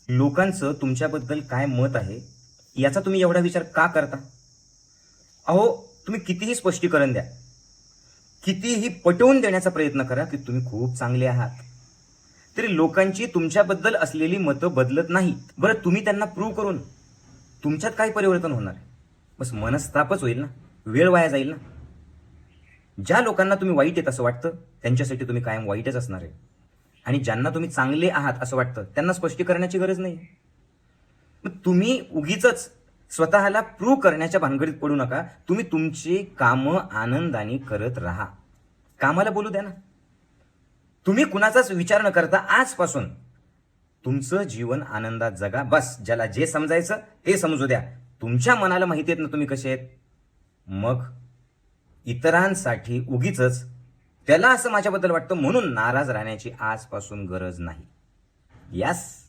लोकांचं तुमच्याबद्दल काय मत आहे याचा तुम्ही एवढा विचार का करता? अहो, तुम्ही कितीही स्पष्टीकरण द्या, कितीही पटवून देण्याचा प्रयत्न करा की तुम्ही खूप चांगले आहात, तरी लोकांची तुमच्याबद्दल असलेली मतं बदलत नाहीत. बरं, तुम्ही त्यांना प्रूव्ह करून तुमच्यात काय परिवर्तन होणार आहे? बस मनस्तापच होईल ना, वेळ वाया जाईल ना. ज्या लोकांना तुम्ही वाईट आहेत असं वाटतं त्यांच्यासाठी तुम्ही कायम वाईटच असणार आहे, आणि ज्यांना तुम्ही चांगले आहात असं वाटतं त्यांना स्पष्टीकरणाची गरज नाही. मग तुम्ही उगीचच स्वतःला प्रूव्ह करण्याच्या भानगडीत पडू नका. तुम्ही तुमची कामं आनंदाने करत राहा. कामाला बोलू द्या ना. तुम्ही कुणाचाच विचार न करता आजपासून तुमचं जीवन आनंदात जगा. बस, ज्याला जे समजायचं ते समजू द्या. तुमच्या मनाला माहिती आहेत ना तुम्ही कसे आहेत. मग इतरांसाठी उगीचच त्याला असं माझ्याबद्दल वाटतं म्हणून नाराज राहण्याची आजपासून गरज नाही. यस.